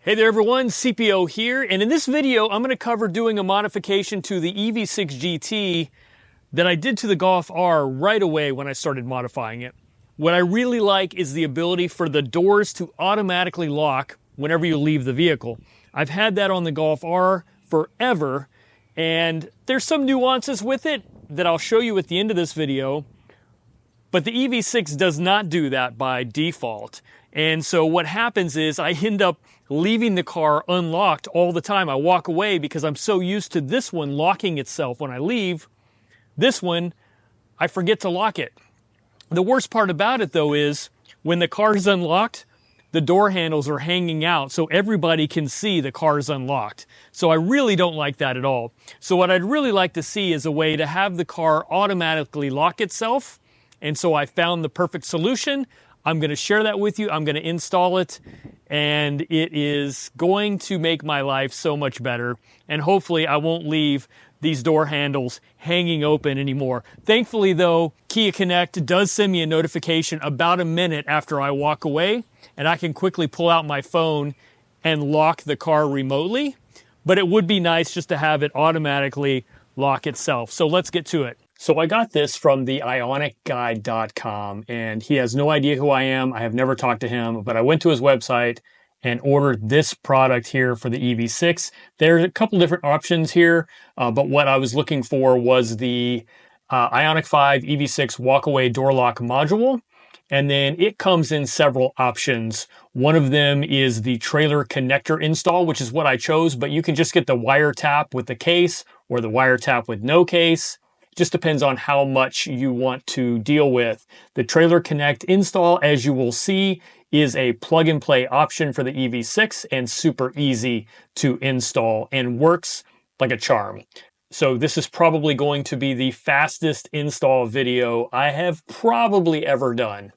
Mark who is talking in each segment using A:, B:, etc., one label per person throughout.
A: Hey there everyone, CPO here, and in this video I'm going to cover doing a modification to the EV6 GT that I did to the Golf R right away when I started modifying it. What I really like is the ability for the doors to automatically lock whenever you leave the vehicle. I've had that on the Golf R forever, and there's some nuances with it that I'll show you at the end of this video, but the EV6 does not do that by default. And so what happens is I end up leaving the car unlocked all the time. I walk away because I'm so used to this one locking itself when I leave. This one, I forget to lock it. The worst part about it though is when the car is unlocked, the door handles are hanging out so everybody can see the car is unlocked. So I really don't like that at all. So what I'd really like to see is a way to have the car automatically lock itself. And so I found the perfect solution. I'm going to share that with you. I'm going to install it, and it is going to make my life so much better. And hopefully I won't leave these door handles hanging open anymore. Thankfully though, Kia Connect does send me a notification about a minute after I walk away, and I can quickly pull out my phone and lock the car remotely. But it would be nice just to have it automatically lock itself. So let's get to it. So I got this from the ionicguide.com, and he has no idea who I am. I have never talked to him, but I went to his website and ordered this product here for the EV6. There's a couple different options here, but what I was looking for was the Ionic 5 EV6 walkaway door lock module. And then it comes in several options. One of them is the trailer connector install, which is what I chose, but you can just get the wire tap with the case or the wire tap with no case. Just depends on how much you want to deal with. The Trailer Connect install, as you will see, is a plug-and-play option for the EV6 and super easy to install and works like a charm. So this is probably going to be the fastest install video I have probably ever done.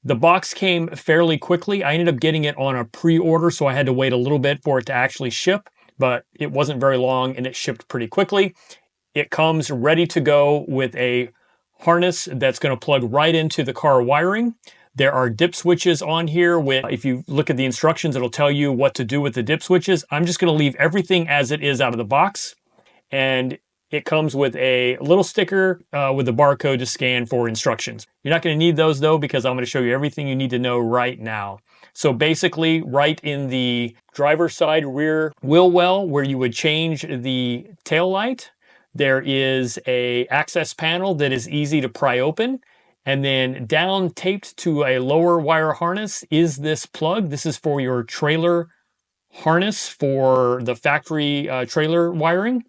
A: The box came fairly quickly. I ended up getting it on a pre-order, so I had to wait a little bit for it to actually ship, but it wasn't very long and it shipped pretty quickly. It comes ready to go with a harness that's going to plug right into the car wiring. There are dip switches on here. If you look at the instructions, it'll tell you what to do with the dip switches. I'm just going to leave everything as it is out of the box. And it comes with a little sticker with a barcode to scan for instructions. You're not going to need those though, because I'm going to show you everything you need to know right now. So basically, right in the driver's side rear wheel well where you would change the tail light, there is a access panel that is easy to pry open. And then down taped to a lower wire harness is this plug. This is for your trailer harness for the factory trailer wiring.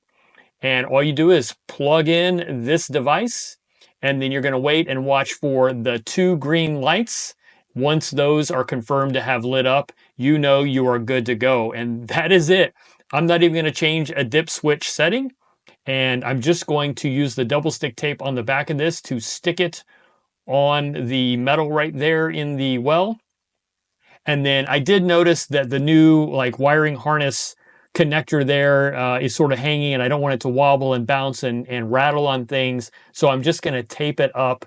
A: And all you do is plug in this device, and then you're going to wait and watch for the two green lights. Once those are confirmed to have lit up, you know you are good to go. And that is it. I'm not even going to change a dip switch setting. And I'm just going to use the double stick tape on the back of this to stick it on the metal right there in the well. And then I did notice that the new wiring harness connector there is sort of hanging, and I don't want it to wobble and bounce and rattle on things. So I'm just going to tape it up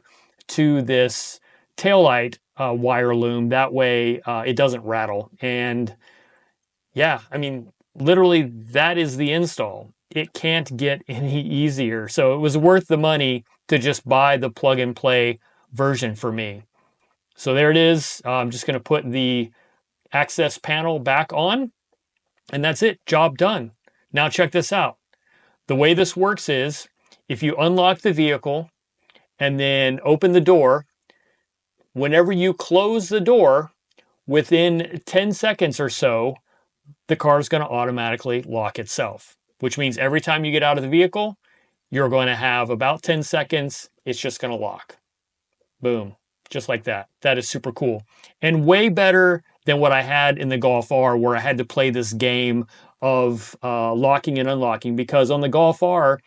A: to this taillight wire loom. That way it doesn't rattle. And yeah, I mean, literally that is the install. It can't get any easier. So it was worth the money to just buy the plug and play version for me. So there it is. I'm just going to put the access panel back on, and that's it. Job done. Now check this out. The way this works is if you unlock the vehicle and then open the door, whenever you close the door, within 10 seconds or so, the car is going to automatically lock itself. Which means every time you get out of the vehicle, you're going to have about 10 seconds. It's just going to lock. Boom. Just like that. That is super cool. And way better than what I had in the Golf R, where I had to play this game of locking and unlocking. Because on the Golf R,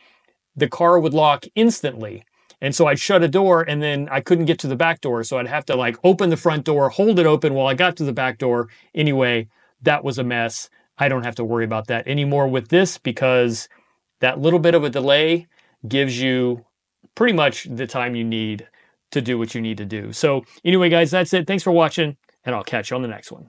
A: the car would lock instantly. And so I'd shut a door and then I couldn't get to the back door. So I'd have to open the front door, hold it open while I got to the back door. Anyway, that was a mess. I don't have to worry about that anymore with this, because that little bit of a delay gives you pretty much the time you need to do what you need to do. So anyway, guys, that's it. Thanks for watching, and I'll catch you on the next one.